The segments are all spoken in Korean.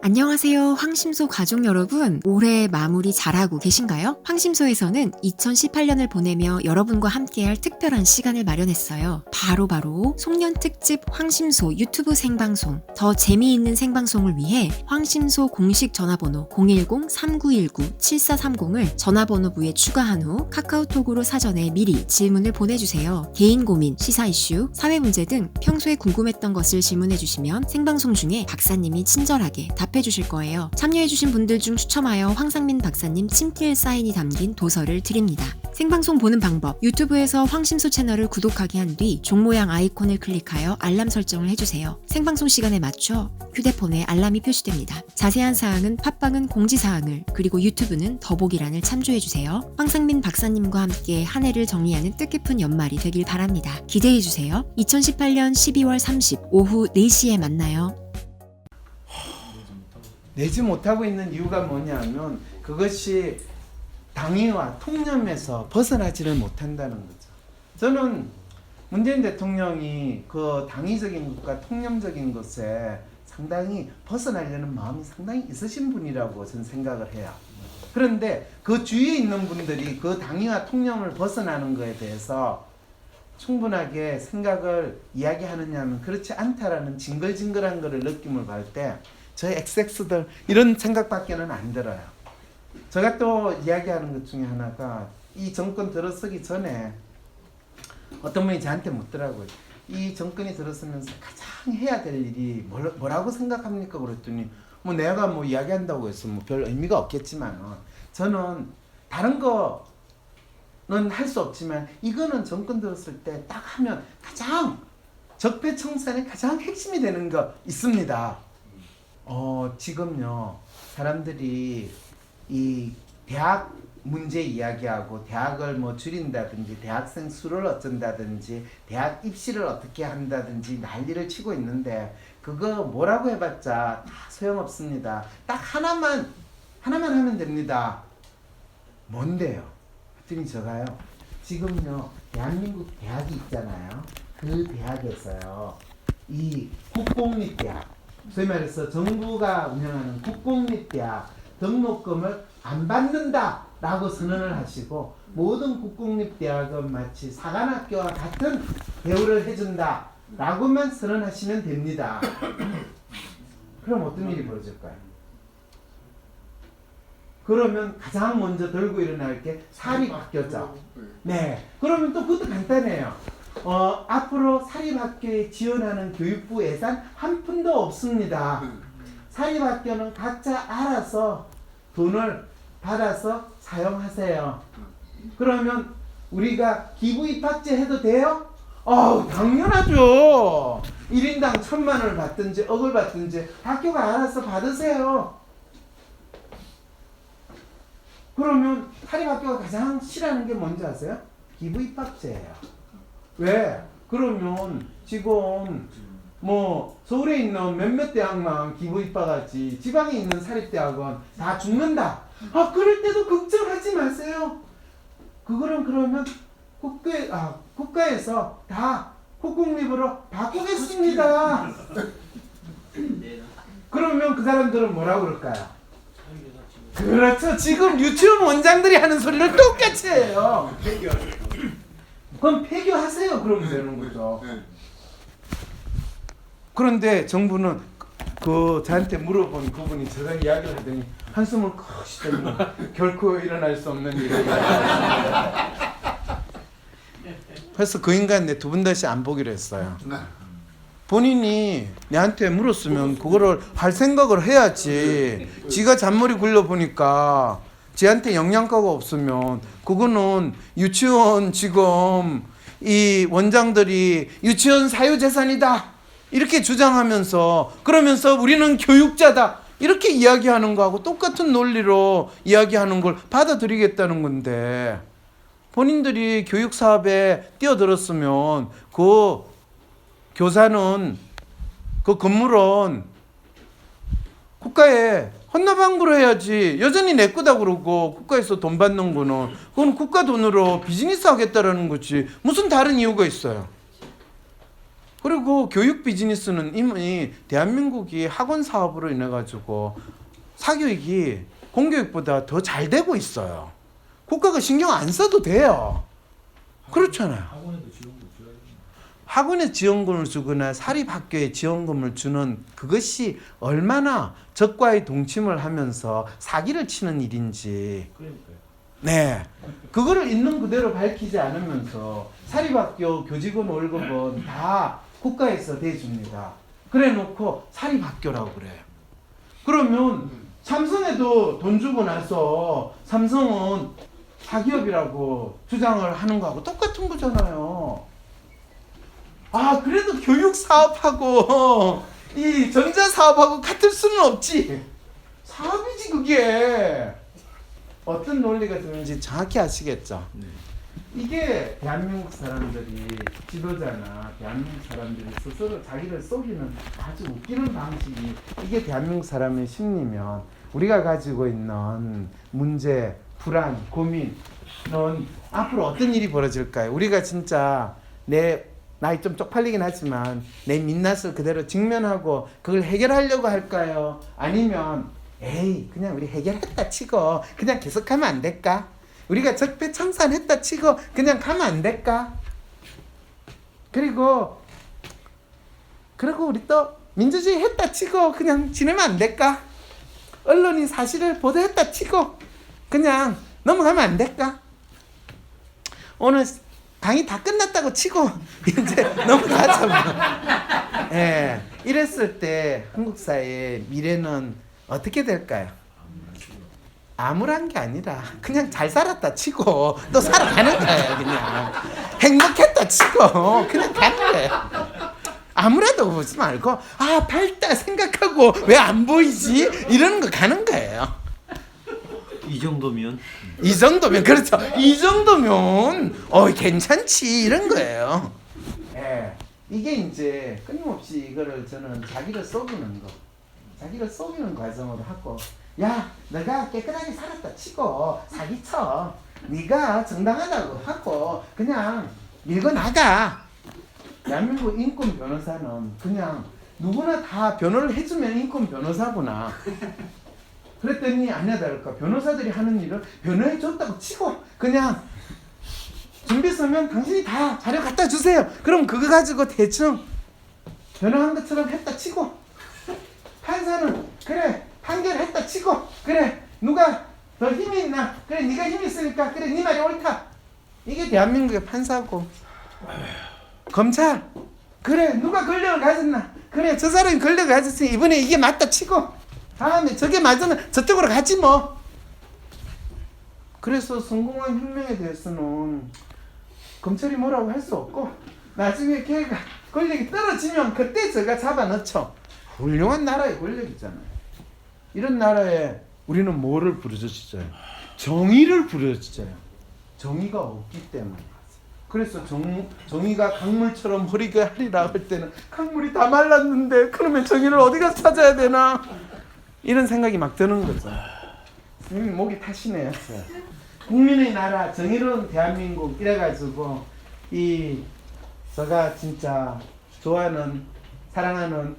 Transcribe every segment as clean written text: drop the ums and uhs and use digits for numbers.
안녕하세요. 황심소 가족 여러분. 올해 마무리 잘하고 계신가요? 황심소에서는 2018년을 보내며 여러분과 함께할 특별한 시간을 마련했어요. 바로 송년 특집 황심소 유튜브 생방송. 더 재미있는 생방송을 위해 황심소 공식 전화번호 010-3919-7430을 전화번호부에 추가한 후 카카오톡으로 사전에 미리 질문을 보내주세요. 개인 고민, 시사 이슈, 사회 문제 등 평소에 궁금했던 것을 질문해주시면 생방송 중에 박사님이 친절하게 답해주실 거예요. 참여해주신 분들 중 추첨하여 황상민 박사님 친필 사인이 담긴 도서를 드립니다. 생방송 보는 방법, 유튜브에서 황심소 채널을 구독하기 한 뒤 종 모양 아이콘을 클릭하여 알람 설정을 해주세요. 생방송 시간에 맞춰 휴대폰에 알람이 표시됩니다. 자세한 사항은 팟빵은 공지사항을, 그리고 유튜브는 더보기란을 참조해주세요. 황상민 박사님과 함께 한 해를 정리하는 뜻깊은 연말이 되길 바랍니다. 기대해주세요. 2018년 12월 30 오후 4시에 만나요. 내지 못하고 있는 이유가 뭐냐면 그것이 당위와 통념에서 벗어나지를 못한다는 거죠. 저는 문재인 대통령이 그 당위적인 것과 통념적인 것에 상당히 벗어나려는 마음이 상당히 있으신 분이라고 저는 생각을 해요. 그런데 그 주위에 있는 분들이 그 당위와 통념을 벗어나는 것에 대해서 충분하게 생각을 이야기하느냐면 그렇지 않다라는 징글징글한 것을 느낌을 받을 때 저희 XX들 이런 생각밖에는 안 들어요. 제가 또 이야기하는 것 중에 하나가 이 정권 들어서기 전에 어떤 분이 저한테 묻더라고요. 이 정권이 들어서면서 가장 해야 될 일이 뭐라고 생각합니까? 그랬더니 뭐 내가 뭐 이야기한다고 해서 뭐 별 의미가 없겠지만 저는 다른 거는 할 수 없지만 이거는 정권 들었을 때 딱 하면 가장 적폐청산의 가장 핵심이 되는 거 있습니다. 지금요 사람들이 이 대학 문제 이야기하고 대학을 뭐 줄인다든지 대학생 수를 어쩐다든지 대학 입시를 어떻게 한다든지 난리를 치고 있는데 그거 뭐라고 해봤자 다 소용없습니다. 딱 하나만 하면 됩니다. 뭔데요? 그랬더니 제가요 지금요 대한민국 대학이 있잖아요. 그 대학에서요 이 국공립대학 소위 말해서 정부가 운영하는 국공립대학 등록금을 안 받는다 라고 선언을 하시고 모든 국공립대학은 마치 사관학교와 같은 대우를 해준다 라고만 선언하시면 됩니다. 그럼 어떤 일이 벌어질까요? 그러면 가장 먼저 들고 일어날 게 사립학교죠. 네. 그러면 또 그것도 간단해요. 앞으로 사립학교에 지원하는 교육부 예산 한 푼도 없습니다. 사립학교는 각자 알아서 돈을 받아서 사용하세요. 그러면 우리가 기부 입학제 해도 돼요? 당연하죠. 1인당 1,000만 원을 받든지 억을 받든지 학교가 알아서 받으세요. 그러면 사립학교가 가장 싫어하는 게 뭔지 아세요? 기부 입학제예요. 왜? 그러면 지금 뭐 서울에 있는 몇몇 대학만 기부 입학하지 지방에 있는 사립대학은 다 죽는다. 그럴 때도 걱정하지 마세요. 그거는 그러면 국가에서 다 국공립으로 바꾸겠습니다. 그러면 그 사람들은 뭐라고 그럴까요? 그렇죠. 지금 유치원 원장들이 하는 소리를 똑같이 해요. 그럼 폐교하세요. 그러면 되는 거죠. 그런데 정부는 저한테 물어본 그분이 제가 이야기를 하더니 한숨을 크 쉬더니 결코 일어날 수 없는 일이다. 그래서 그 인간 내 두 번 다시 안 보기로 했어요. 본인이 내한테 물었으면 그거를 할 생각을 해야지. 지가 잔머리 굴려보니까 지한테 영양가가 없으면 그거는 유치원 지금 이 원장들이 유치원 사유재산이다 이렇게 주장하면서 그러면서 우리는 교육자다 이렇게 이야기하는 거하고 똑같은 논리로 이야기하는 걸 받아들이겠다는 건데 본인들이 교육사업에 뛰어들었으면 그 교사는 그 건물은 국가에 헌납방구를 해야지. 여전히 내 거다 그러고 국가에서 돈 받는 거는 그건 국가 돈으로 비즈니스 하겠다라는 거지 무슨 다른 이유가 있어요. 그리고 교육 비즈니스는 이미 대한민국이 학원 사업으로 인해 가지고 사교육이 공교육보다 더 잘 되고 있어요. 국가가 신경 안 써도 돼요. 그렇잖아요. 학원에도 지원금 줘야지. 학원에 지원금을 주거나 사립학교에 지원금을 주는 그것이 얼마나 적과의 동침을 하면서 사기를 치는 일인지, 그러니까요. 네, 그거를 있는 그대로 밝히지 않으면서 사립학교 교직원 월급은 다 국가에서 대줍니다. 그래 놓고 사립학교라고 그래요. 그러면 삼성에도 돈 주고 나서 삼성은 사기업이라고 주장을 하는 거하고 똑같은 거잖아요. 아, 그래도 교육 사업하고 이 전자 사업하고 같을 수는 없지. 사업이지 그게. 어떤 논리가 드는지 정확히 아시겠죠? 네. 이게 대한민국 사람들이 지도자나 대한민국 사람들이 스스로 자기를 속이는 아주 웃기는 방식이, 이게 대한민국 사람의 심리면 우리가 가지고 있는 문제, 불안, 고민은 앞으로 어떤 일이 벌어질까요? 우리가 진짜 내 나이 좀 쪽팔리긴 하지만 내 민낯을 그대로 직면하고 그걸 해결하려고 할까요? 아니면 에이 그냥 우리 해결했다 치고 그냥 계속하면 안 될까? 우리가 적폐청산했다 치고 그냥 가면 안 될까? 그리고 우리 또 민주주의 했다 치고 그냥 지내면 안 될까? 언론이 사실을 보도했다 치고 그냥 넘어가면 안 될까? 오늘 강의 다 끝났다고 치고 이제 넘어가자 뭐. 예, 이랬을 때 한국 사회의 미래는 어떻게 될까요? 암울한 게 아니라 그냥 잘 살았다 치고 또 살아가는 거예요. 그냥 행복했다 치고 그냥 가는 거예요. 아무래도 보지 말고 아 밝다 생각하고 왜 안 보이지? 이러는 거 가는 거예요. 이 정도면 그렇죠. 이 정도면 괜찮지 이런 거예요. 예, 이게 이제 끊임없이 이거를 저는 자기를 속이는 과정으로 하고, 야 내가 깨끗하게 살았다 치고 사기쳐, 네가 정당하다고 하고 그냥 밀고 나가. 대한민국 인권 변호사는 그냥 누구나 다 변호를 해주면 인권 변호사구나. 그랬더니 아니야 다를까 변호사들이 하는 일을 변호해 줬다고 치고 그냥 준비 서면 당신이 다 자료 갖다 주세요. 그럼 그거 가지고 대충 변호한 것처럼 했다 치고, 판사는 그래 판결했다 치고 그래 누가 더 힘이 있나 그래 네가 힘이 있으니까 그래 네 말이 옳다. 이게 대한민국의 판사고, 검찰 그래 누가 권력을 가졌나 그래 저 사람이 권력을 가졌으니 이번에 이게 맞다 치고 다음에 저게 맞으면 저쪽으로 가지 뭐. 그래서 성공한 혁명에 대해서는 검찰이 뭐라고 할 수 없고 나중에 걔가 권력이 떨어지면 그때 저가 잡아넣죠. 훌륭한 나라의 권력이잖아요. 이런 나라에 우리는 뭐를 부르짖어요? 정의를 부르짖어요. 정의가 없기 때문에. 그래서 정의가 강물처럼 흐르게 하리라 할 때는 강물이 다 말랐는데 그러면 정의를 어디 가서 찾아야 되나? 이런 생각이 막 드는 거죠. 선생님 목이 타시네요. 국민의 나라, 정의로운 대한민국 이래가지고 제가 진짜 좋아하는 사랑하는,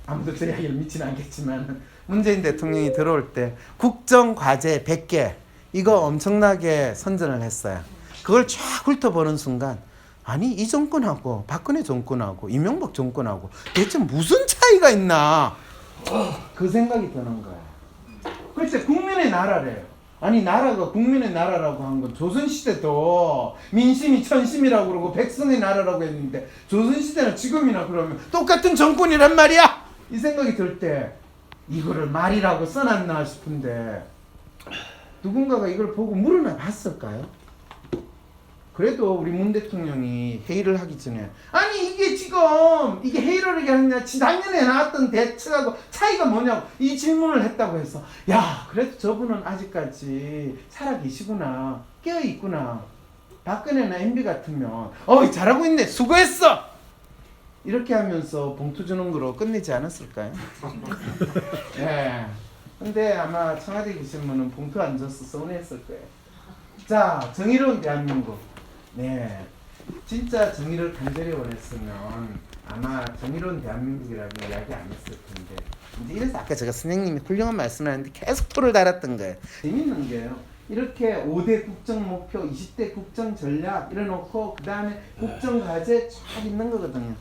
아무도 제 이야기를 믿지는 않겠지만 문재인 대통령이 들어올 때 국정과제 100개 이거 엄청나게 선전을 했어요. 그걸 쫙 훑어보는 순간 아니 이 정권하고 박근혜 정권하고 이명박 정권하고 대체 무슨 차이가 있나 그 생각이 드는 거예요. 글쎄 국민의 나라래요. 아니 나라가 국민의 나라라고 한 건 조선시대도 민심이 천심이라고 그러고 백성의 나라라고 했는데 조선시대나 지금이나 그러면 똑같은 정권이란 말이야. 이 생각이 들 때 이거를 말이라고 써놨나 싶은데 누군가가 이걸 보고 물어나 봤을까요? 그래도 우리 문 대통령이 회의를 하기 전에 아니 이게 지금 이게 회의를 하느냐 작년에 나왔던 대책하고 차이가 뭐냐고 이 질문을 했다고 해서 야 그래도 저분은 아직까지 살아계시구나 깨어있구나 박근혜나 MB 같으면 잘하고 있네 수고했어 이렇게 하면서 봉투 주는 거로 끝내지 않았을까요? 네. 근데 아마 청와대 계신 분은 봉투 안 줬어 서운했을 거예요. 자 정의로운 대한민국. 네, 진짜 정의를 간절히 원했으면 아마 정의로운 대한민국이라고 이야기 안 했을 텐데 이제 이래서 아까 제가 선생님이 훌륭한 말씀을 하는데 계속 토를 달았던 거예요. 재밌는 게요. 이렇게 5대 국정 목표, 20대 국정 전략 이래놓고 그 다음에 국정 과제 쫙 있는 거거든요.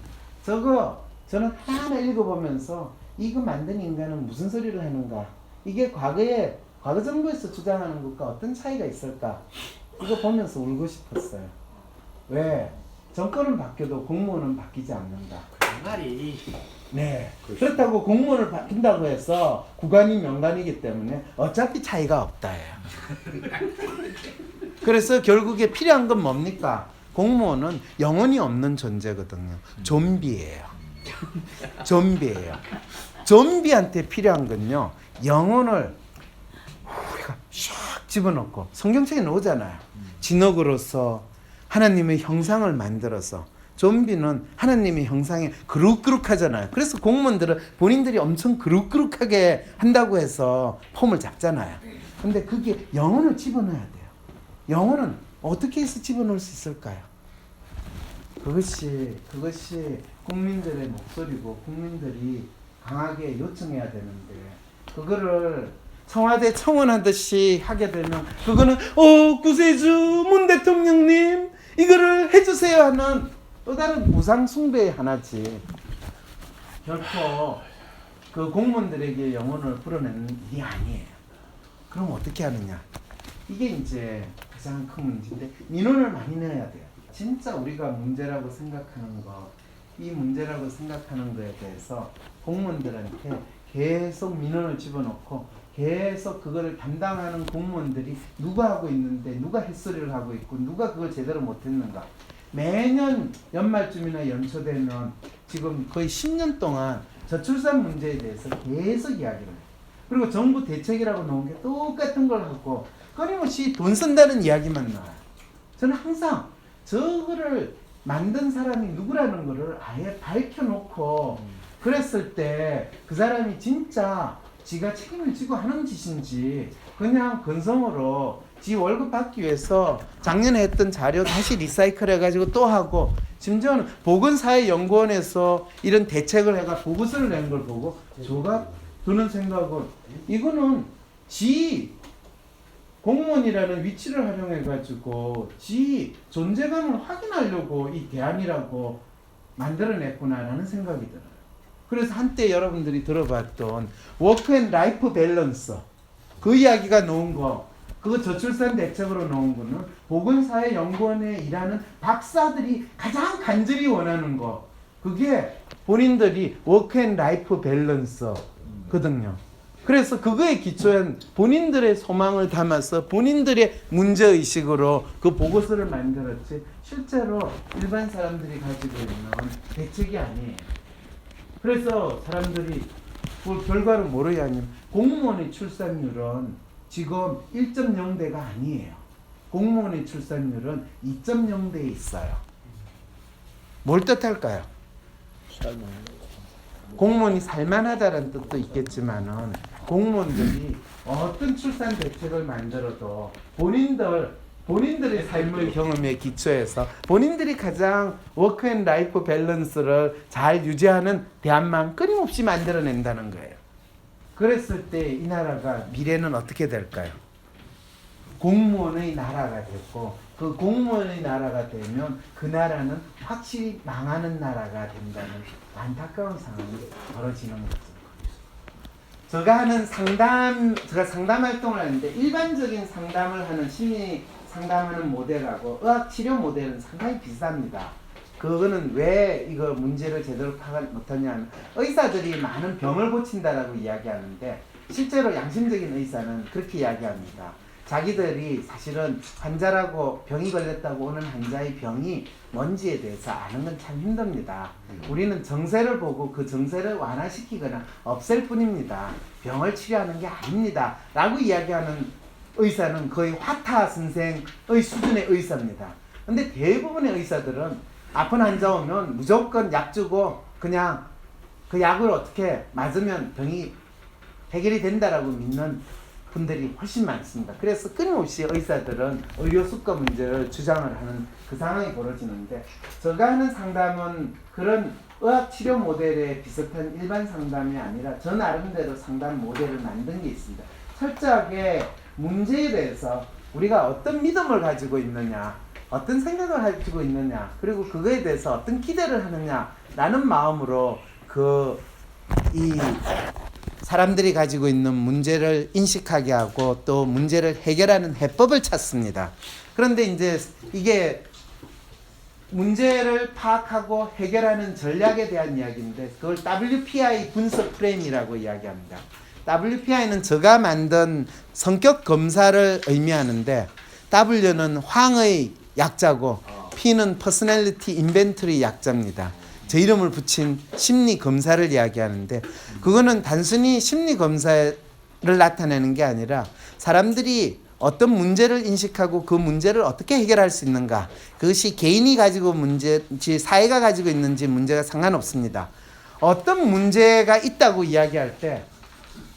저거 저는 하나 읽어보면서 이거 만든 인간은 무슨 소리를 하는가? 이게 과거 정부에서 주장하는 것과 어떤 차이가 있을까? 이거 보면서 울고 싶었어요. 왜? 정권은 바뀌어도 공무원은 바뀌지 않는다. 그 말이 네. 그렇다고 공무원을 바뀐다고 해서 구간이 명간이기 때문에 어차피 차이가 없다예요. 그래서 결국에 필요한 건 뭡니까? 공무원은 영혼이 없는 존재거든요. 좀비예요. 좀비예요. 좀비한테 필요한 건요. 영혼을 우리가 샥 집어넣고 성경책에 나오잖아요. 진흙으로서 하나님의 형상을 만들어서 좀비는 하나님의 형상에 그룹그룹하잖아요. 그래서 공무원들은 본인들이 엄청 그룹그룹하게 한다고 해서 폼을 잡잖아요. 근데 그게 영혼을 집어넣어야 돼요. 영혼은 어떻게 해서 집어넣을 수 있을까요? 그것이 국민들의 목소리고 국민들이 강하게 요청해야 되는데 그거를 청와대 청원하듯이 하게 되면 그거는 구세주 문 대통령님 이거를 해주세요 하는 또 다른 무상 숭배의 하나지. 결코 그 공무원들에게 영혼을 풀어내는 일이 아니에요. 그럼 어떻게 하느냐? 이게 이제 가장 큰 문제인데 민원을 많이 내야 돼요. 진짜 우리가 문제라고 생각하는 거, 이 문제라고 생각하는 거에 대해서 공무원들한테 계속 민원을 집어넣고 계속 그거를 담당하는 공무원들이 누가 하고 있는데 누가 햇소리를 하고 있고 누가 그걸 제대로 못했는가. 매년 연말쯤이나 연초 되면 지금 거의 10년 동안 저출산 문제에 대해서 계속 이야기를 해요. 그리고 정부 대책이라고 나온 게 똑같은 걸 하고 끊임없이 돈 쓴다는 이야기만 나와요. 저는 항상 저거를 만든 사람이 누구라는 거를 아예 밝혀놓고 그랬을 때 그 사람이 진짜 지가 책임을 지고 하는 짓인지 그냥 건성으로 지 월급 받기 위해서 작년에 했던 자료 다시 리사이클 해가지고 또 하고 심지어는 보건사회연구원에서 이런 대책을 해가 보고서를 낸 걸 보고 저가 드는 생각은 이거는 지 공무원이라는 위치를 활용해가지고 지 존재감을 확인하려고 이 대안이라고 만들어냈구나라는 생각이 들어요. 그래서 한때 여러분들이 들어봤던 워크 앤 라이프 밸런스 그 이야기가 나온 거 그거 저출산 대책으로 나온 거는 보건사회연구원에 일하는 박사들이 가장 간절히 원하는 거 그게 본인들이 워크 앤 라이프 밸런스거든요. 그래서 그거에 기초한 본인들의 소망을 담아서 본인들의 문제의식으로 그 보고서를 만들었지 실제로 일반 사람들이 가지고 있는 대책이 아니에요. 그래서 사람들이 그 결과를 뭐로 하냐면 공무원의 출산율은 지금 1.0대가 아니에요. 공무원의 출산율은 2.0대에 있어요. 뭘 뜻할까요? 공무원이 살만하다는 뜻도 있겠지만은 공무원들이 어떤 출산 대책을 만들어도 본인들의 삶의 경험에 기초해서 본인들이 가장 워크 앤 라이프 밸런스를 잘 유지하는 대안만 끊임없이 만들어낸다는 거예요. 그랬을 때 이 나라가 미래는 어떻게 될까요? 공무원의 나라가 됐고 그 공무원의 나라가 되면 그 나라는 확실히 망하는 나라가 된다는 안타까운 상황이 벌어지는 거죠. 제가 상담 활동을 하는데 일반적인 상담을 하는 심리 상담하는 모델하고 의학 치료 모델은 상당히 비슷합니다. 그거는 왜 이거 문제를 제대로 파악 못하냐면 의사들이 많은 병을 고친다라고 이야기하는데 실제로 양심적인 의사는 그렇게 이야기합니다. 자기들이 사실은 환자라고 병이 걸렸다고 오는 환자의 병이 뭔지에 대해서 아는 건 참 힘듭니다. 우리는 정세를 보고 그 정세를 완화시키거나 없앨 뿐입니다. 병을 치료하는 게 아닙니다. 라고 이야기하는 의사는 거의 화타 선생의 수준의 의사입니다. 근데 대부분의 의사들은 아픈 환자 오면 무조건 약 주고 그냥 그 약을 어떻게 맞으면 병이 해결이 된다라고 믿는 분들이 훨씬 많습니다. 그래서 끊임없이 의사들은 의료 수가 문제를 주장을 하는 그 상황이 벌어지는데 제가 하는 상담은 그런 의학 치료 모델에 비슷한 일반 상담이 아니라 저 나름대로 상담 모델을 만든 게 있습니다. 철저하게 문제에 대해서 우리가 어떤 믿음을 가지고 있느냐, 어떤 생각을 가지고 있느냐, 그리고 그거에 대해서 어떤 기대를 하느냐라는 마음으로 이 사람들이 가지고 있는 문제를 인식하게 하고 또 문제를 해결하는 해법을 찾습니다. 그런데 이제 이게 문제를 파악하고 해결하는 전략에 대한 이야기인데 그걸 WPI 분석 프레임이라고 이야기합니다. WPI는 제가 만든 성격 검사를 의미하는데 W는 황의 약자고 P는 퍼스널리티 인벤토리 약자입니다. 제 이름을 붙인 심리 검사를 이야기하는데 그거는 단순히 심리 검사를 나타내는 게 아니라 사람들이 어떤 문제를 인식하고 그 문제를 어떻게 해결할 수 있는가, 그것이 개인이 가지고 문제인지 사회가 가지고 있는지 문제가 상관없습니다. 어떤 문제가 있다고 이야기할 때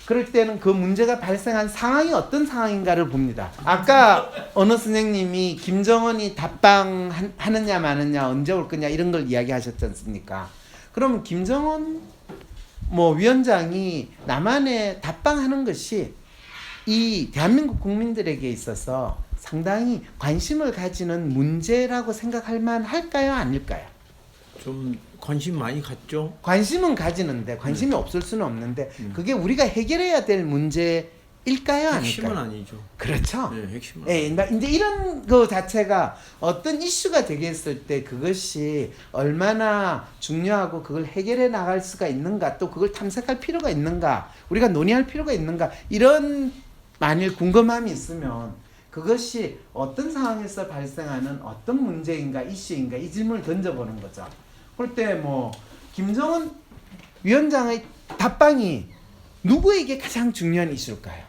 그럴 때는 그 문제가 발생한 상황이 어떤 상황인가를 봅니다. 아까 어느 선생님이 김정은이 답방 하느냐 마느냐 언제 올 거냐 이런 걸 이야기하셨지 않습니까? 그러면 김정은 위원장이 남한에 답방하는 것이 이 대한민국 국민들에게 있어서 상당히 관심을 가지는 문제라고 생각할 만할까요? 아닐까요? 좀 관심 많이 갖죠. 관심은 가지는데 관심이 없을 수는 없는데 그게 우리가 해결해야 될 문제일까요? 핵심은 아닐까요? 아니죠. 그렇죠. 네, 핵심은. 예, 이제 이런 거 자체가 어떤 이슈가 되겠을 때 그것이 얼마나 중요하고 그걸 해결해 나갈 수가 있는가, 또 그걸 탐색할 필요가 있는가, 우리가 논의할 필요가 있는가, 이런 만일 궁금함이 있으면 그것이 어떤 상황에서 발생하는 어떤 문제인가 이슈인가 이 질문을 던져보는 거죠. 그럴 때 김정은 위원장의 답방이 누구에게 가장 중요한 이슈일까요?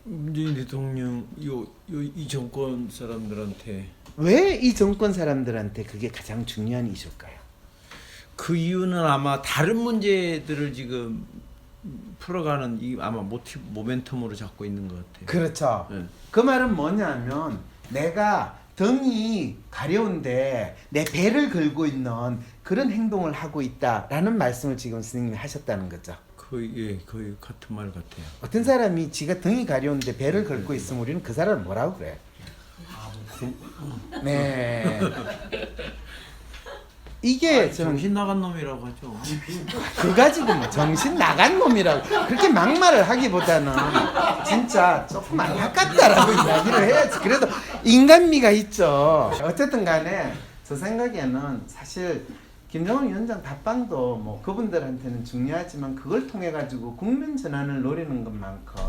문재인 대통령 이 정권 사람들한테. 왜 이 정권 사람들한테 그게 가장 중요한 이슈일까요? 그 이유는 아마 다른 문제들을 지금 풀어가는 이 아마 모멘텀으로 잡고 있는 것 같아요. 그렇죠. 네. 그 말은 뭐냐면 내가 등이 가려운데 내 배를 걸고 있는 그런 행동을 하고 있다라는 말씀을 지금 선생님이 하셨다는 거죠. 거의 같은 말 같아요. 어떤 사람이 지가 등이 가려운데 배를 걸고 있으면 우리는 그 사람을 뭐라고 그래? 네. 이게 저는 정신 나간 놈이라고 하죠. 그 가지고 정신 나간 놈이라고 그렇게 막말을 하기보다는 진짜 조금 안타깝다라고 이야기를 해야지. 그래도 인간미가 있죠. 어쨌든 간에 저 생각에는 사실 김정은 위원장 답방도 그분들한테는 중요하지만 그걸 통해 가지고 국면 전환을 노리는 것만큼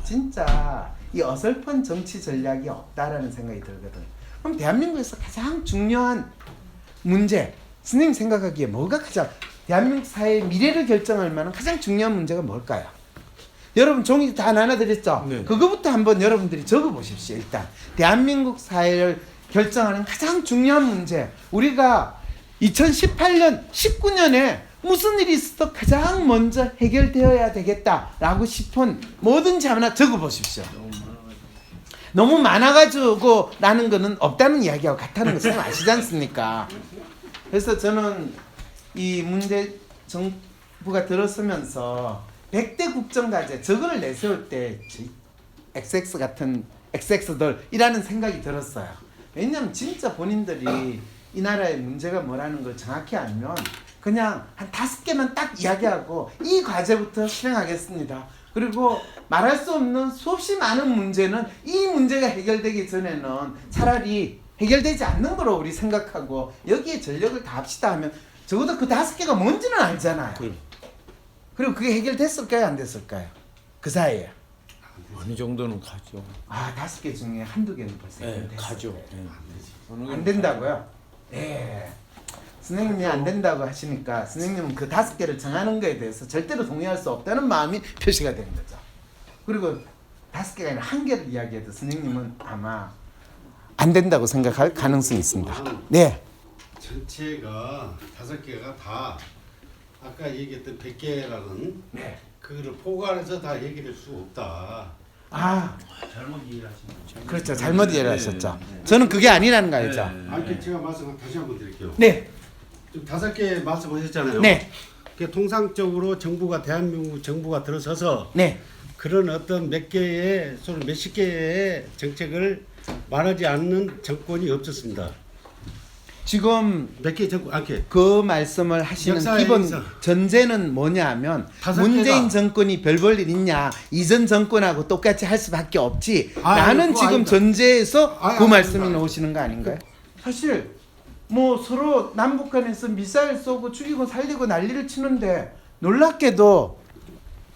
진짜 이 어설픈 정치 전략이 없다라는 생각이 들거든. 그럼 대한민국에서 가장 중요한 문제, 선생님 생각하기에 뭐가 가장 대한민국 사회의 미래를 결정할 만한 가장 중요한 문제가 뭘까요? 여러분 종이 다 나눠드렸죠? 네. 그거부터 한번 여러분들이 적어보십시오. 일단 대한민국 사회를 결정하는 가장 중요한 문제, 우리가 2018년, 19년에 무슨 일이 있어도 가장 먼저 해결되어야 되겠다라고 싶은 뭐든지 하나 적어보십시오. 너무 많아가지고 라는 거는 없다는 이야기하고 같다는 거 선생님 아시지 않습니까? 그래서 저는 이 문제 정부가 들어서면서 100대 국정과제 저거를 내세울 때 XX 같은 XX들이라는 생각이 들었어요. 왜냐하면 진짜 본인들이 이 나라의 문제가 뭐라는 걸 정확히 알면 그냥 한 5개만 딱 이야기하고 이 과제부터 실행하겠습니다. 그리고 말할 수 없는 수없이 많은 문제는 이 문제가 해결되기 전에는 차라리 해결되지 않는 거로 우리 생각하고 여기에 전력을 다합시다 하면 적어도 그 5개가 뭔지는 알잖아요. 그리고 그게 해결됐을까요? 안 됐을까요? 그 사이에. 어느 정도는 가죠. 5개 중에 한두 개는 벌써 네, 해결됐어요. 가죠. 네. 안 된다고요? 네. 선생님이 안 된다고 하시니까 선생님은 그 5개를 정하는 거에 대해서 절대로 동의할 수 없다는 마음이 표시가 되는 거죠. 그리고 5개가 아니라 1개를 이야기해도 선생님은 아마 안 된다고 생각할 가능성이 있습니다. 네. 전체가 5개가 다 아까 얘기했던 100개라는 네. 그거를 포괄해서 다 얘기할 수 없다. 잘못 이해하시는 거죠. 그렇죠. 잘못 이해를 하셨죠. 저는 그게 아니라는 거 알죠? 아니 제가 말씀 다시 한번 드릴게요. 네. 좀 5개 말씀하셨잖아요. 네. 통상적으로 정부가 대한민국 정부가 들어서서 네. 그런 어떤 몇 개의 또는 몇십 개의 정책을 말하지 않는 정권이 없었습니다. 지금 몇 개의 정권 않게 그 말씀을 하시는 역사에 기본 있어. 전제는 뭐냐면 5개가 문재인 정권이 별 볼 일 있냐, 이전 정권하고 똑같이 할 수밖에 없지. 나는 그거 지금 아닙니다. 전제에서 그 아닙니다. 말씀이 나오시는 거 아닌가요? 사실 뭐 서로 남북 간에서 미사일 쏘고 죽이고 살리고 난리를 치는데 놀랍게도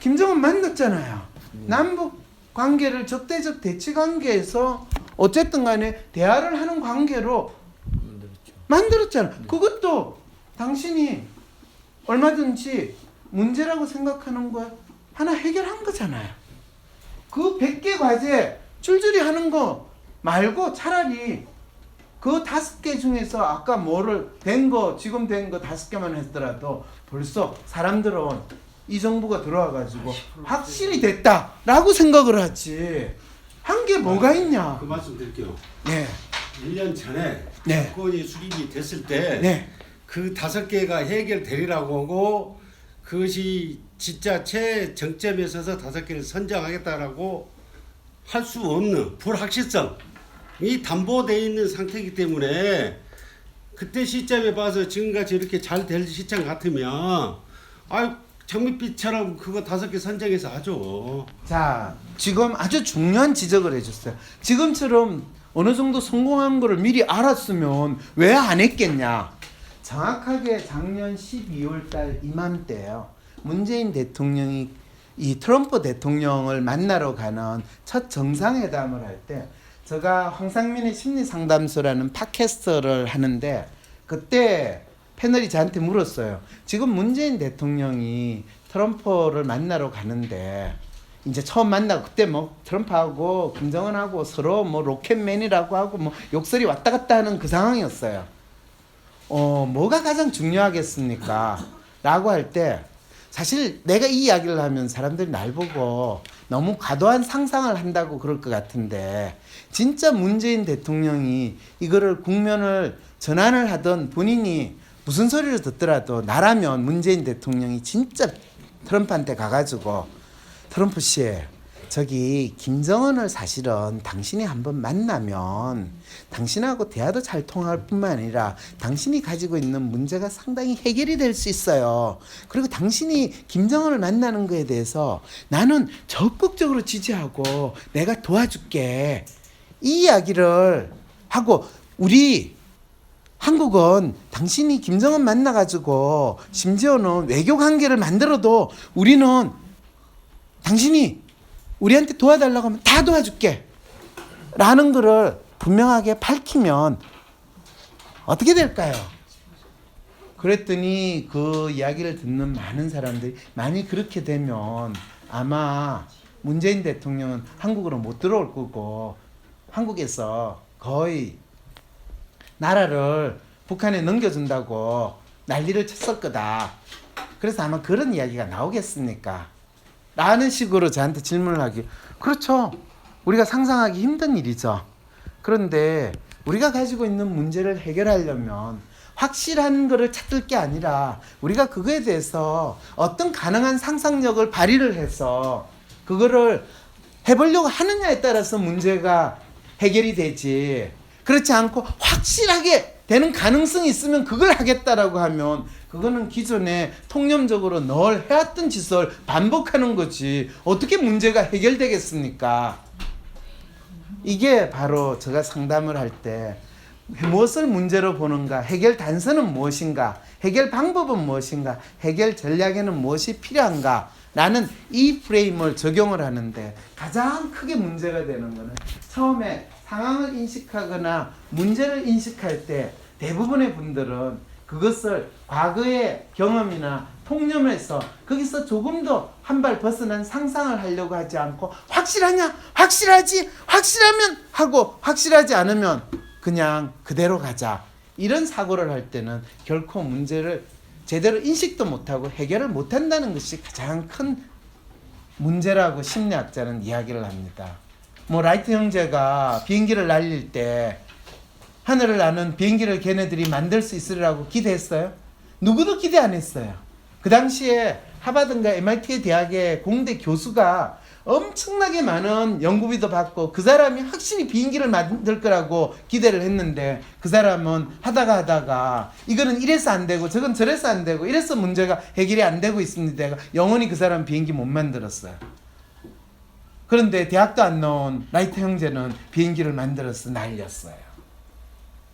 김정은 만났잖아요. 남북 관계를 적대적 대치 관계에서 어쨌든 간에 대화를 하는 관계로 만들었잖아. 그것도 당신이 얼마든지 문제라고 생각하는 거 하나 해결한 거잖아요. 그 100개 과제 줄줄이 하는 거 말고 차라리 그 5개 중에서 아까 뭐를 된 거, 지금 된 거 5개만 했더라도 벌써 사람들은 이 정부가 들어와가지고 확실히 됐다라고 생각을 하지. 한 게 뭐가 있냐. 그 말씀 드릴게요. 네. 1년 전에 네. 정권이 수립이 됐을 때 네. 그 5개가 해결되리라고 하고 그것이 진짜 최정점에 서서 5개를 선정하겠다라고 할 수 없는 불확실성이 담보되어 있는 상태이기 때문에 그때 시점에 봐서 지금같이 이렇게 잘 될 시점 같으면 아유 장밋빛처럼 그거 5개 선정해서 하죠. 자, 지금 아주 중요한 지적을 해줬어요. 지금처럼 어느 정도 성공한 거를 미리 알았으면 왜 안 했겠냐. 정확하게 작년 12월 달 이맘때예요. 문재인 대통령이 이 트럼프 대통령을 만나러 가는 첫 정상회담을 할 때 제가 황상민의 심리상담소라는 팟캐스트를 하는데 그때 패널이 저한테 물었어요. 지금 문재인 대통령이 트럼프를 만나러 가는데 이제 처음 만나고 그때 뭐 트럼프하고 김정은하고 서로 뭐 로켓맨이라고 하고 뭐 욕설이 왔다 갔다 하는 그 상황이었어요. 뭐가 가장 중요하겠습니까? 라고 할 때 사실 내가 이 이야기를 하면 사람들이 날 보고 너무 과도한 상상을 한다고 그럴 것 같은데 진짜 문재인 대통령이 이거를 국면을 전환을 하던 본인이 무슨 소리를 듣더라도 나라면 문재인 대통령이 진짜 트럼프한테 가가지고 트럼프 씨 저기 김정은을 사실은 당신이 한번 만나면 당신하고 대화도 잘 통할 뿐만 아니라 당신이 가지고 있는 문제가 상당히 해결이 될 수 있어요. 그리고 당신이 김정은을 만나는 거에 대해서 나는 적극적으로 지지하고 내가 도와줄게. 이 이야기를 하고 우리 한국은 당신이 김정은 만나가지고 심지어는 외교 관계를 만들어도 우리는 당신이 우리한테 도와달라고 하면 다 도와줄게 라는 거를 분명하게 밝히면 어떻게 될까요? 그랬더니 그 이야기를 듣는 많은 사람들이 만약 그렇게 되면 아마 문재인 대통령은 한국으로 못 들어올 거고 한국에서 거의 나라를 북한에 넘겨준다고 난리를 쳤을 거다. 그래서 아마 그런 이야기가 나오겠습니까? 라는 식으로 저한테 질문을 하기. 그렇죠. 우리가 상상하기 힘든 일이죠. 그런데 우리가 가지고 있는 문제를 해결하려면 확실한 거를 찾을 게 아니라 우리가 그거에 대해서 어떤 가능한 상상력을 발휘를 해서 그거를 해보려고 하느냐에 따라서 문제가 해결이 되지. 그렇지 않고 확실하게 되는 가능성이 있으면 그걸 하겠다라고 하면 그거는 기존에 통념적으로 늘 해왔던 짓을 반복하는 거지 어떻게 문제가 해결되겠습니까? 이게 바로 제가 상담을 할 때 무엇을 문제로 보는가, 해결 단서는 무엇인가, 해결 방법은 무엇인가, 해결 전략에는 무엇이 필요한가 라는 이 프레임을 적용을 하는데 가장 크게 문제가 되는 거는 처음에 상황을 인식하거나 문제를 인식할 때 대부분의 분들은 그것을 과거의 경험이나 통념에서 거기서 조금 더 한 발 벗어난 상상을 하려고 하지 않고 확실하냐? 확실하지? 확실하면 하고 확실하지 않으면 그냥 그대로 가자. 이런 사고를 할 때는 결코 문제를 제대로 인식도 못하고 해결을 못한다는 것이 가장 큰 문제라고 심리학자는 이야기를 합니다. 뭐 라이트 형제가 비행기를 날릴 때 하늘을 나는 비행기를 걔네들이 만들 수 있으리라고 기대했어요? 누구도 기대 안 했어요. 그 당시에 하버드인가 MIT 대학의 공대 교수가 엄청나게 많은 연구비도 받고 그 사람이 확실히 비행기를 만들 거라고 기대를 했는데 그 사람은 하다가 이거는 이래서 안 되고 저건 저래서 안 되고 이래서 문제가 해결이 안 되고 있습니다. 영원히 그 사람 비행기 못 만들었어요. 그런데 대학도 안 나온 라이트 형제는 비행기를 만들어서 날렸어요.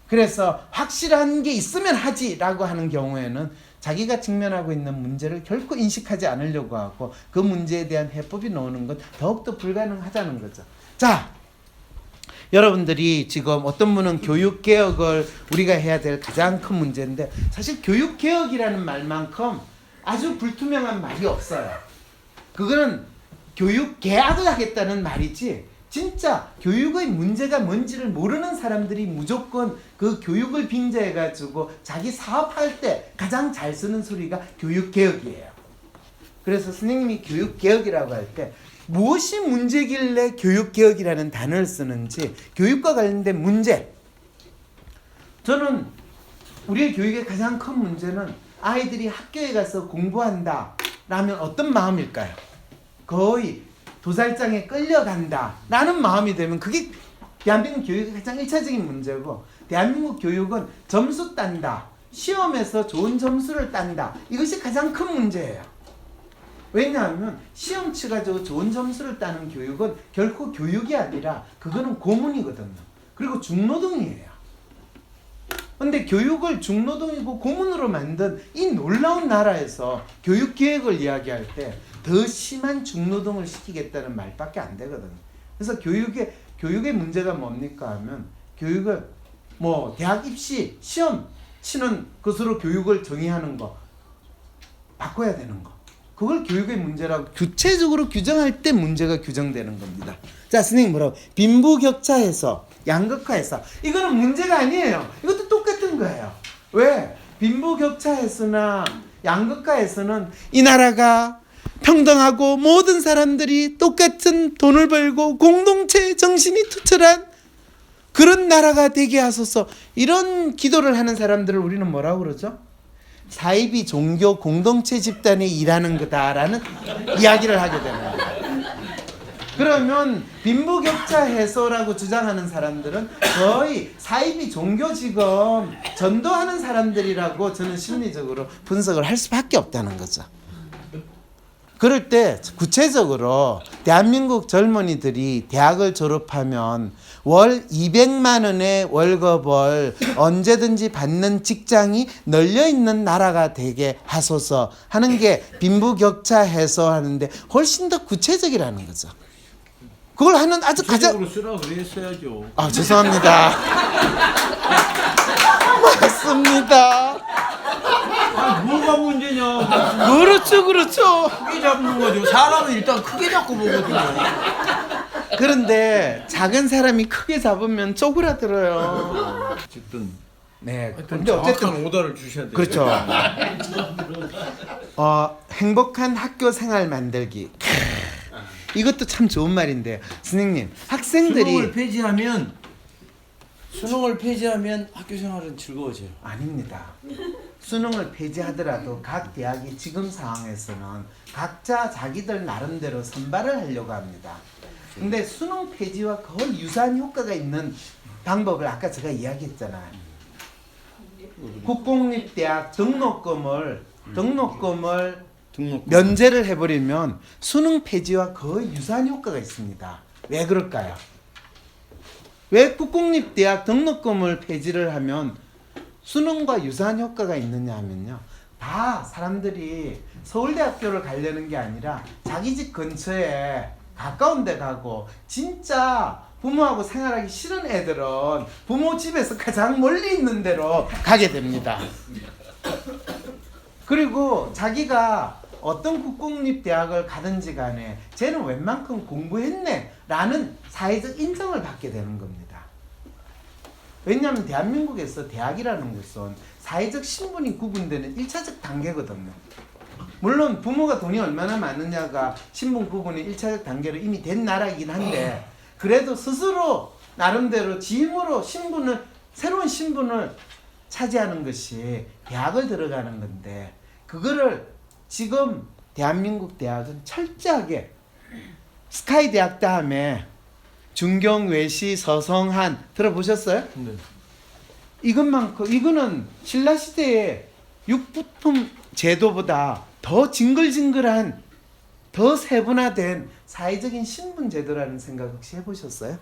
그래서 확실한 게 있으면 하지라고 하는 경우에는 자기가 직면하고 있는 문제를 결코 인식하지 않으려고 하고 그 문제에 대한 해법이 나오는 건 더욱더 불가능하다는 거죠. 자, 여러분들이 지금 어떤 분은 교육개혁을 우리가 해야 될 가장 큰 문제인데 사실 교육개혁이라는 말만큼 아주 불투명한 말이 없어요. 그거는 교육 개혁을 하겠다는 말이지 진짜 교육의 문제가 뭔지를 모르는 사람들이 무조건 그 교육을 빙자해가지고 자기 사업할 때 가장 잘 쓰는 소리가 교육개혁이에요. 그래서 선생님이 교육개혁이라고 할 때 무엇이 문제길래 교육개혁이라는 단어를 쓰는지 교육과 관련된 문제, 저는 우리의 교육의 가장 큰 문제는 아이들이 학교에 가서 공부한다 라면 어떤 마음일까요? 거의 도살장에 끌려간다 라는 마음이 되면 그게 대한민국 교육의 가장 1차적인 문제고, 대한민국 교육은 점수 딴다, 시험에서 좋은 점수를 딴다, 이것이 가장 큰 문제예요. 왜냐하면 시험 치가지고 좋은 점수를 따는 교육은 결코 교육이 아니라 그거는 고문이거든요. 그리고 중노동이에요. 근데 교육을 중노동이고 고문으로 만든 이 놀라운 나라에서 교육계획을 이야기할 때 더 심한 중노동을 시키겠다는 말밖에 안 되거든요. 그래서 교육의 문제가 뭡니까 하면 교육은 뭐 대학 입시 시험 치는 것으로 교육을 정의하는 거 바꿔야 되는 거, 그걸 교육의 문제라고 구체적으로 규정할 때 문제가 규정되는 겁니다. 자, 선생님 뭐라고? 빈부격차해서 양극화해서 이거는 문제가 아니에요. 이것도 똑같은 거예요. 왜? 빈부격차해서나 양극화해서는 이 나라가 평등하고 모든 사람들이 똑같은 돈을 벌고 공동체 정신이 투철한 그런 나라가 되게 하소서, 이런 기도를 하는 사람들을 우리는 뭐라고 그러죠? 사이비 종교 공동체 집단이 일하는 거다라는 이야기를 하게 되는 거예요. 그러면 빈부격차 해소라고 주장하는 사람들은 거의 사이비 종교 지금 전도하는 사람들이라고 저는 심리적으로 분석을 할 수밖에 없다는 거죠. 그럴 때 구체적으로 대한민국 젊은이들이 대학을 졸업하면 월 200만 원의 월급을 언제든지 받는 직장이 널려있는 나라가 되게 하소서 하는 게 빈부격차 해소하는데 훨씬 더 구체적이라는 거죠. 그걸 하는 아주 가장... 구체적으로 쓰라고 그랬어야죠. 아, 죄송합니다. 맞습니다. 아, 뭐가 문제냐? 그렇죠. 크게 잡는 거죠. 사람은 일단 크게 잡고 보거든요. 그런데 작은 사람이 크게 잡으면 쪼그라들어요. 어쨌든 네. 근데 근데 어쨌든 정확한 오더를 주셔야 돼요. 그렇죠. 행복한 학교 생활 만들기. 이것도 참 좋은 말인데요. 선생님, 학생들이 수능을 폐지하면 학교 생활은 즐거워져요. 아닙니다. 수능을 폐지하더라도 각 대학이 지금 상황에서는 각자 자기들 나름대로 선발을 하려고 합니다. 근데 수능 폐지와 거의 유사한 효과가 있는 방법을 아까 제가 이야기했잖아요. 국공립대학 등록금을 면제를 해버리면 수능 폐지와 거의 유사한 효과가 있습니다. 왜 그럴까요? 왜 국공립대학 등록금을 폐지를 하면 수능과 유사한 효과가 있느냐 하면요, 다 사람들이 서울대학교를 가려는 게 아니라 자기 집 근처에 가까운 데 가고, 진짜 부모하고 생활하기 싫은 애들은 부모 집에서 가장 멀리 있는 데로 가게 됩니다. 그리고 자기가 어떤 국공립대학을 가든지 간에 쟤는 웬만큼 공부했네 라는 사회적 인정을 받게 되는 겁니다. 왜냐하면 대한민국에서 대학이라는 것은 사회적 신분이 구분되는 1차적 단계거든요. 물론 부모가 돈이 얼마나 많느냐가 신분 구분의 1차적 단계로 이미 된 나라이긴 한데, 그래도 스스로 나름대로 지 힘으로 새로운 신분을 차지하는 것이 대학을 들어가는 건데 그거를 지금 대한민국 대학은 철저하게 스카이 대학 다음에 중경, 외시, 서성한 들어보셨어요? 네. 이거는 신라 시대의 육부품 제도보다 더 징글징글한 더 세분화된 사회적인 신분 제도라는 생각 혹시 해보셨어요?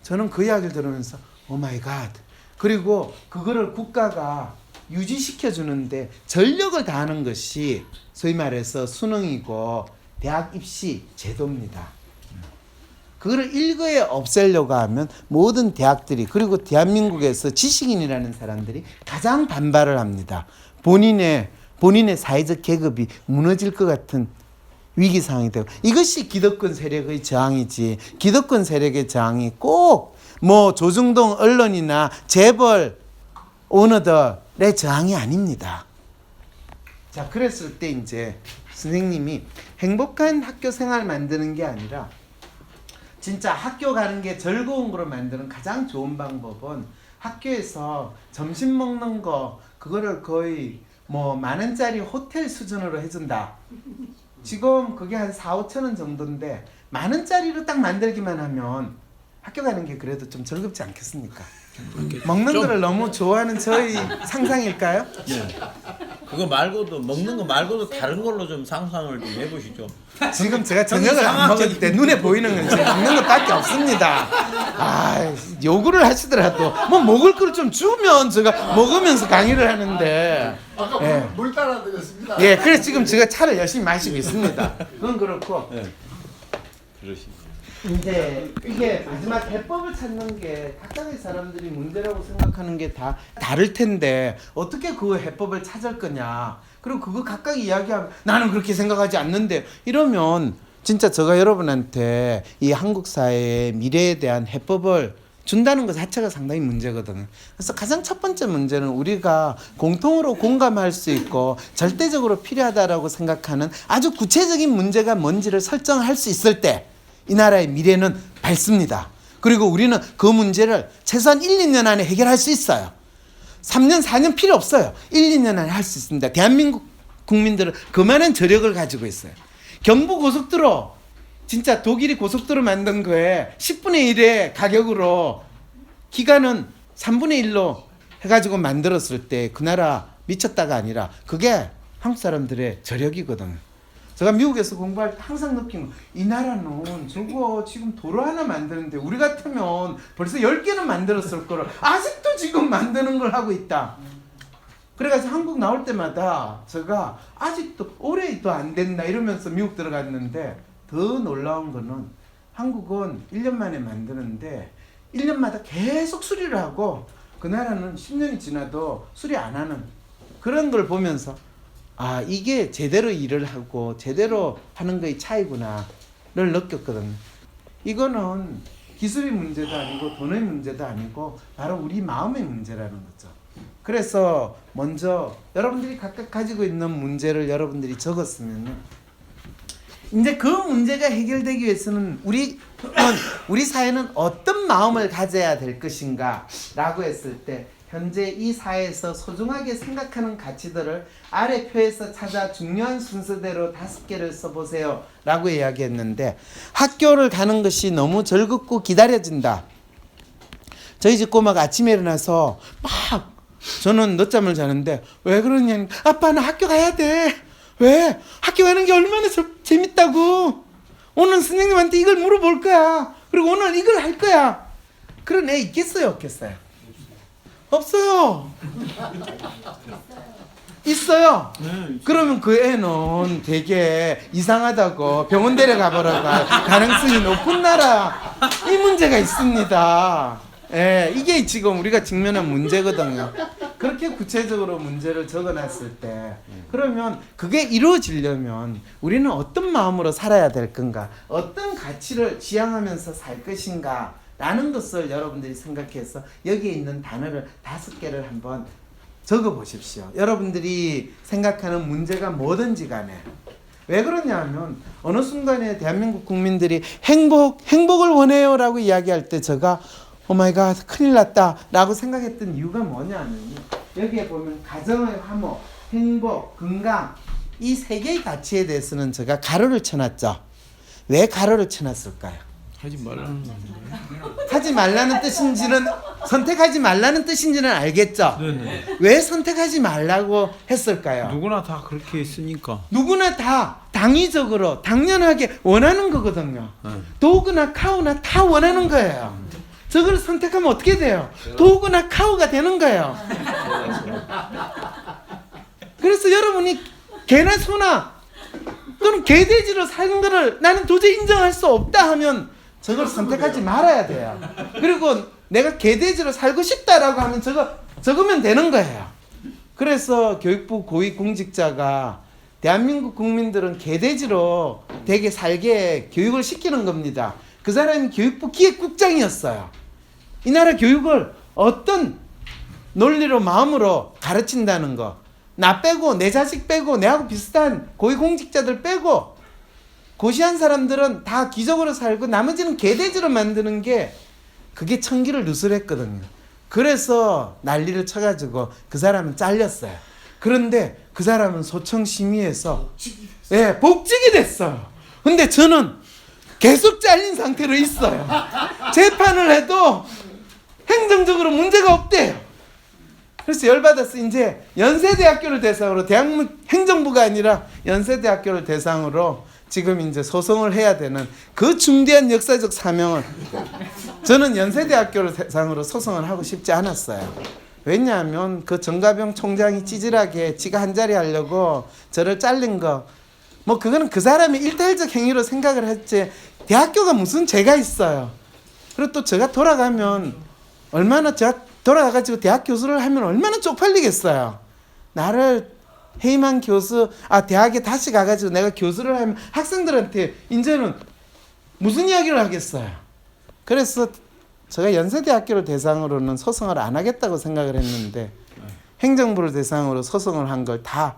저는 그 이야기를 들으면서 오 마이 갓. 그리고 그거를 국가가 유지시켜 주는데 전력을 다하는 것이 소위 말해서 수능이고 대학 입시 제도입니다. 그거를 일거에 없애려고 하면 모든 대학들이 그리고 대한민국에서 지식인이라는 사람들이 가장 반발을 합니다. 본인의 사회적 계급이 무너질 것 같은 위기 상황이 되고 이것이 기득권 세력의 저항이지 기득권 세력의 저항이 꼭 뭐 조중동 언론이나 재벌 오너들의 저항이 아닙니다. 자, 그랬을 때 이제 선생님이 행복한 학교 생활 만드는 게 아니라 진짜 학교 가는 게 즐거운 거로 만드는 가장 좋은 방법은 학교에서 점심 먹는 거 그거를 거의 뭐 10,000원짜리 호텔 수준으로 해준다. 지금 그게 한 4-5천 원 정도인데 10,000원짜리로 딱 만들기만 하면 학교 가는 게 그래도 좀 즐겁지 않겠습니까? 먹는 거를 너무 좋아하는 저희 상상일까요? 네. 그거 말고도 먹는 거 말고도 다른 걸로 좀 상상을 좀 해보시죠. 지금 제가 저녁을 안 먹을 때 눈에 보이는 건 지금 먹는 것밖에 없습니다. 아, 요구를 하시더라도 뭐 먹을 걸 좀 주면 제가 먹으면서 강의를 하는데. 아까 예. 물 따라 드렸습니다. 예, 그래서 지금 제가 차를 열심히 마시고 있습니다. 그건 그렇고. 네. 그러시죠. 이제 이게 마지막 해법을 찾는 게 각각의 사람들이 문제라고 생각하는 게 다 다를 텐데 어떻게 그 해법을 찾을 거냐. 그리고 그거 각각 이야기하면 나는 그렇게 생각하지 않는데 이러면 진짜 제가 여러분한테 이 한국 사회의 미래에 대한 해법을 준다는 것 자체가 상당히 문제거든요. 그래서 가장 첫 번째 문제는 우리가 공통으로 공감할 수 있고 절대적으로 필요하다라고 생각하는 아주 구체적인 문제가 뭔지를 설정할 수 있을 때 이 나라의 미래는 밝습니다. 그리고 우리는 그 문제를 최소한 1-2년 안에 해결할 수 있어요. 3년, 4년 필요 없어요. 1-2년 안에 할 수 있습니다. 대한민국 국민들은 그만한 저력을 가지고 있어요. 경부고속도로 진짜 독일이 고속도로 만든 거에 10분의 1의 가격으로 기간은 3분의 1로 해가지고 만들었을 때 그 나라 미쳤다가 아니라 그게 한국 사람들의 저력이거든요. 제가 미국에서 공부할 때 항상 느낀 거, 이 나라는 저거 지금 도로 하나 만드는데 우리 같으면 벌써 10개는 만들었을 거를 아직도 지금 만드는 걸 하고 있다. 그래가지고 한국 나올 때마다 제가 아직도 올해도 안 됐나 이러면서 미국 들어갔는데 더 놀라운 거는 한국은 1년 만에 만드는데 1년마다 계속 수리를 하고 그 나라는 10년이 지나도 수리 안 하는 그런 걸 보면서 아, 이게 제대로 일을 하고 제대로 하는 거의 차이구나를 느꼈거든요. 이거는 기술의 문제도 아니고 돈의 문제도 아니고 바로 우리 마음의 문제라는 거죠. 그래서 먼저 여러분들이 각각 가지고 있는 문제를 여러분들이 적었으면 이제 그 문제가 해결되기 위해서는 우리 사회는 어떤 마음을 가져야 될 것인가 라고 했을 때 현재 이 사회에서 소중하게 생각하는 가치들을 아래 표에서 찾아 중요한 순서대로 5개를 써보세요 라고 이야기했는데 학교를 가는 것이 너무 즐겁고 기다려진다. 저희 집 꼬마가 아침에 일어나서 막 저는 늦잠을 자는데 왜 그러냐니 아빠 나 학교 가야 돼. 왜? 학교 가는 게 얼마나 재밌다고. 오늘 선생님한테 이걸 물어볼 거야. 그리고 오늘 이걸 할 거야. 그런 애 있겠어요 없겠어요? 없어요. 있어요. 그러면 그 애는 되게 이상하다고 병원 데려가 보라고 할 가능성이 높은 나라. 이 문제가 있습니다. 예, 이게 지금 우리가 직면한 문제거든요. 그렇게 구체적으로 문제를 적어놨을 때 그러면 그게 이루어지려면 우리는 어떤 마음으로 살아야 될 건가, 어떤 가치를 지향하면서 살 것인가 라는 것을 여러분들이 생각해서 여기에 있는 단어를 5개를 한번 적어 보십시오. 여러분들이 생각하는 문제가 뭐든지 간에. 왜 그러냐면 어느 순간에 대한민국 국민들이 행복을 원해요 라고 이야기할 때 제가 오마이갓 큰일 났다 라고 생각했던 이유가 뭐냐면요, 여기에 보면 가정의 화목, 행복, 건강 이 세 개의 가치에 대해서는 제가 가로를 쳐놨죠. 왜 가로를 쳐놨을까요? 하지 말라는 거. 하지 말라는 뜻인지는, 선택하지 말라는 뜻인지는 알겠죠. 네네. 왜 선택하지 말라고 했을까요? 누구나 다 그렇게 했으니까. 누구나 다 당위적으로 당연하게 원하는 거거든요. 도구나 카우나 다 원하는 거예요. 저걸 선택하면 어떻게 돼요? 도구나 카우가 되는 거예요. 그래서 여러분이 개나 소나 또는 개돼지로 사는 거를 나는 도저히 인정할 수 없다 하면 저걸 선택하지 말아야 돼요. 그리고 내가 개돼지로 살고 싶다라고 하면 적으면 되는 거예요. 그래서 교육부 고위공직자가 대한민국 국민들은 개돼지로 되게 살게 교육을 시키는 겁니다. 그 사람이 교육부 기획국장이었어요. 이 나라 교육을 어떤 논리로 마음으로 가르친다는 거, 나 빼고 내 자식 빼고 내하고 비슷한 고위공직자들 빼고 고시한 사람들은 다 기적으로 살고 나머지는 개돼지로 만드는 게 그게 천기를 누설했거든요. 그래서 난리를 쳐가지고 그 사람은 잘렸어요. 그런데 그 사람은 소청심의에서 복직이 됐어요. 근데 저는 계속 잘린 상태로 있어요. 재판을 해도 행정적으로 문제가 없대요. 그래서 열받아서 이제 연세대학교를 대상으로, 대한민국 행정부가 아니라 연세대학교를 대상으로 지금 이제 소송을 해야 되는 그 중대한 역사적 사명을, 저는 연세대학교를 대상으로 소송을 하고 싶지 않았어요. 왜냐하면 그 정가병 총장이 찌질하게 지가 한 자리 하려고 저를 잘린 거, 뭐 그거는 그 사람의 일탈적 행위로 생각을 했지 대학교가 무슨 죄가 있어요. 그리고 또 제가 돌아가면 얼마나, 제가 돌아가가지고 대학 교수를 하면 얼마나 쪽팔리겠어요. 나를 해임한 교수, 대학에 다시 가가지고 내가 교수를 하면 학생들한테 이제는 무슨 이야기를 하겠어요. 그래서 제가 연세대학교를 대상으로는 소송을 안 하겠다고 생각을 했는데 행정부를 대상으로 소송을 한 걸 다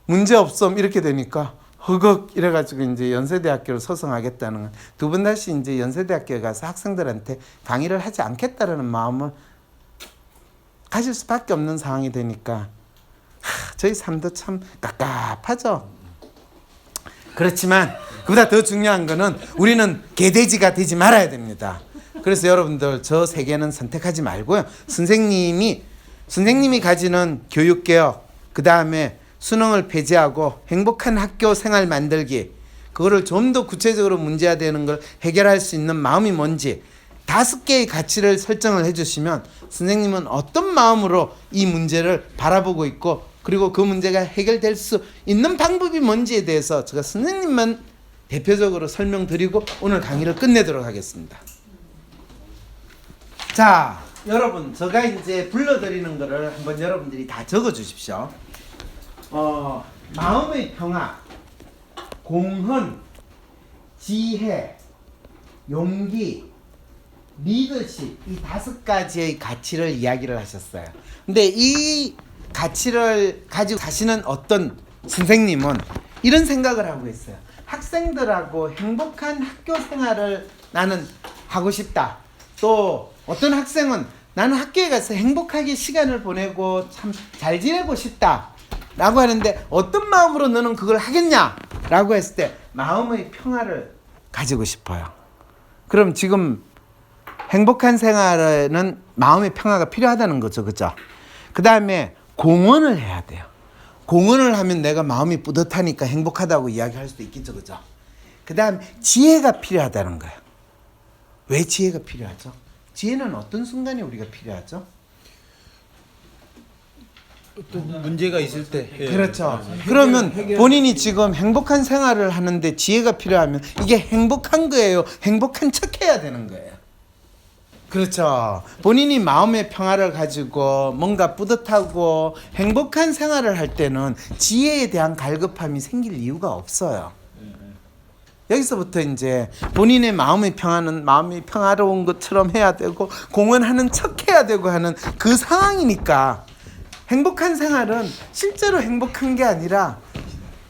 문제없음 이렇게 되니까 허걱 이래가지고 이제 연세대학교를 소송하겠다는 건, 두 번 다시 이제 연세대학교에 가서 학생들한테 강의를 하지 않겠다라는 마음을 가질 수밖에 없는 상황이 되니까 저희 삶도 참 깝깝하죠. 그렇지만 그보다 더 중요한 거는 우리는 개돼지가 되지 말아야 됩니다. 그래서 여러분들 저 세 개는 선택하지 말고요. 선생님이 가지는 교육개혁, 그 다음에 수능을 폐지하고 행복한 학교 생활 만들기, 그거를 좀 더 구체적으로 문제화되는 걸 해결할 수 있는 마음이 뭔지 5개의 가치를 설정을 해주시면 선생님은 어떤 마음으로 이 문제를 바라보고 있고, 그리고 그 문제가 해결될 수 있는 방법이 뭔지에 대해서 제가 선생님만 대표적으로 설명드리고 오늘 강의를 끝내도록 하겠습니다. 자, 여러분, 제가 이제 불러드리는 거를 한번 여러분들이 다 적어 주십시오. 마음의 평화, 공헌, 지혜, 용기, 리더십, 이 5가지의 가치를 이야기를 하셨어요. 근데 이 가치를 가지고 사시는 어떤 선생님은 이런 생각을 하고 있어요. 학생들하고 행복한 학교 생활을 나는 하고 싶다. 또 어떤 학생은 나는 학교에 가서 행복하게 시간을 보내고 참 잘 지내고 싶다 라고 하는데, 어떤 마음으로 너는 그걸 하겠냐 라고 했을 때 마음의 평화를 가지고 싶어요. 그럼 지금 행복한 생활에는 마음의 평화가 필요하다는 거죠. 그죠? 그 다음에 공헌을 해야 돼요. 공헌을 하면 내가 마음이 뿌듯하니까 행복하다고 이야기할 수도 있겠죠. 그죠? 그 다음에 지혜가 필요하다는 거예요. 왜 지혜가 필요하죠? 지혜는 어떤 순간에 우리가 필요하죠? 어떤 문제가 있을 때. 그렇죠. 그러면 본인이 지금 행복한 생활을 하는데 지혜가 필요하면 이게 행복한 거예요? 행복한 척 해야 되는 거예요? 그렇죠. 본인이 마음의 평화를 가지고 뭔가 뿌듯하고 행복한 생활을 할 때는 지혜에 대한 갈급함이 생길 이유가 없어요. 여기서부터 이제 본인의 마음의 평화는 마음이 평화로운 것처럼 해야 되고 공헌하는 척 해야 되고 하는 그 상황이니까, 행복한 생활은 실제로 행복한 게 아니라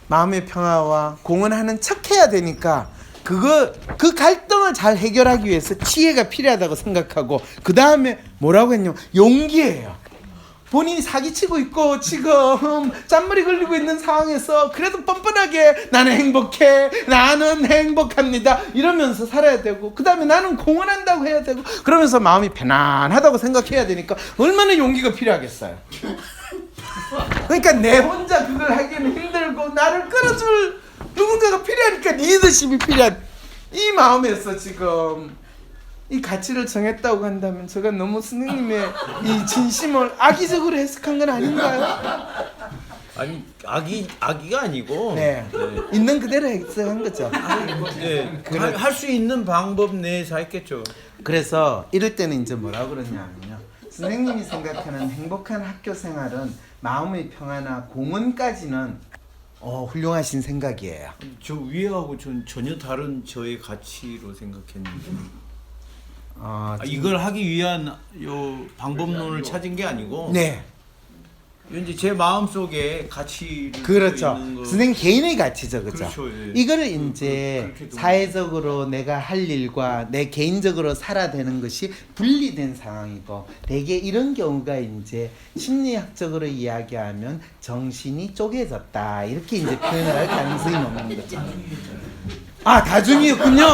마음의 평화와 공헌하는 척 해야 되니까 그 갈등을 잘 해결하기 위해서 지혜가 필요하다고 생각하고 그 다음에 뭐라고 했냐면 용기예요. 본인이 사기치고 있고 지금 짠물이 걸리고 있는 상황에서 그래도 뻔뻔하게 나는 행복해, 나는 행복합니다 이러면서 살아야 되고 그 다음에 나는 공헌한다고 해야 되고 그러면서 마음이 편안하다고 생각해야 되니까 얼마나 용기가 필요하겠어요. 그러니까 내 혼자 그걸 하기는 힘들고 나를 끌어줄 누군가가 필요하니까 리더십이 필요한 이 마음에서 지금 이 가치를 정했다고 한다면 제가 너무 선생님의 이 진심을 악의적으로 해석한 건 아닌가요? 아니 악의가 아니고 네. 있는 그대로 해석한 거죠. 할 수 있는 방법 내에서 했겠죠. 그래서 이럴 때는 이제 뭐라고 그러냐면요. 선생님이 생각하는 행복한 학교 생활은 마음의 평화나 공헌까지는 훌륭하신 생각이에요. 저 위에하고 전 전혀 다른 저의 가치로 생각했는데 이걸 하기 위한 요 방법론을 찾은 게 아니고 네. 이제 제 마음 속에 가치를 그렇죠. 있는 거. 선생님 개인의 가치죠, 그죠? 그렇죠, 예. 이거를 이제 그렇게 사회적으로 내가 할 일과 내 개인적으로 살아되는 것이 분리된 상황이고, 대개 이런 경우가 이제 심리학적으로 이야기하면 정신이 쪼개졌다 이렇게 이제 표현을 할 가능성이 높는 거죠. 아, 다중이였군요.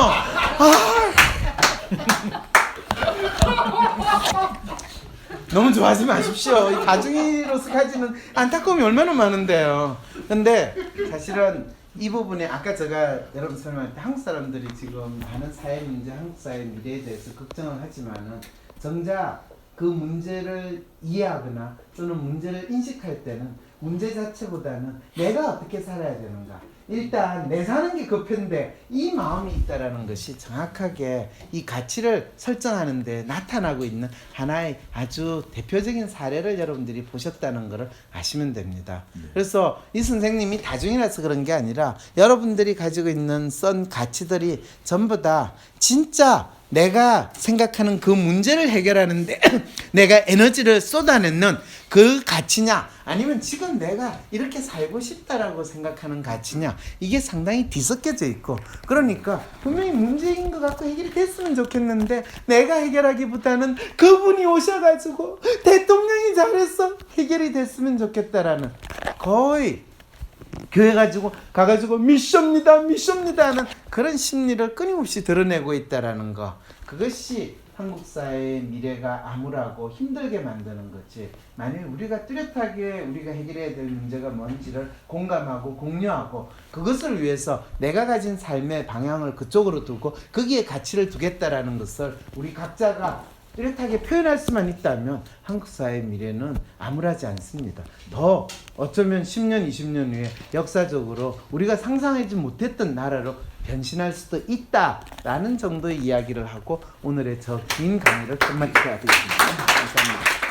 너무 좋아하지 마십시오. 이 다중이로서 가지는 안타까움이 얼마나 많은데요. 근데 사실은 이 부분에 아까 제가 여러분 설명할 때 한국 사람들이 지금 많은 사회 문제, 한국 사회 미래에 대해서 걱정을 하지만은 정작 그 문제를 이해하거나 또는 문제를 인식할 때는 문제 자체보다는 내가 어떻게 살아야 되는가. 일단 내 사는 게 급한데 이 마음이 있다라는 것이 정확하게 이 가치를 설정하는 데 나타나고 있는 하나의 아주 대표적인 사례를 여러분들이 보셨다는 것을 아시면 됩니다. 그래서 이 선생님이 다중이라서 그런 게 아니라 여러분들이 가지고 있는 썬 가치들이 전부 다 진짜 내가 생각하는 그 문제를 해결하는데 내가 에너지를 쏟아내는 그 가치냐 아니면 지금 내가 이렇게 살고 싶다라고 생각하는 가치냐 이게 상당히 뒤섞여져 있고 그러니까 분명히 문제인 것 같고 해결이 됐으면 좋겠는데 내가 해결하기보다는 그분이 오셔가지고 대통령이 잘했어 해결이 됐으면 좋겠다라는 거의 교회 가가지고 미션입니다 하는 그런 심리를 끊임없이 드러내고 있다라는 거 그것이 한국 사회의 미래가 암울하고 힘들게 만드는 거지. 만약에 우리가 뚜렷하게 우리가 해결해야 될 문제가 뭔지를 공감하고 공유하고 그것을 위해서 내가 가진 삶의 방향을 그쪽으로 두고 거기에 가치를 두겠다라는 것을 우리 각자가 뚜렷하게 표현할 수만 있다면 한국 사회의 미래는 암울하지 않습니다. 더 어쩌면 10년, 20년 후에 역사적으로 우리가 상상하지 못했던 나라로 변신할 수도 있다라는 정도의 이야기를 하고 오늘의 저 긴 강의를 끝마치도록 하겠습니다. 감사합니다.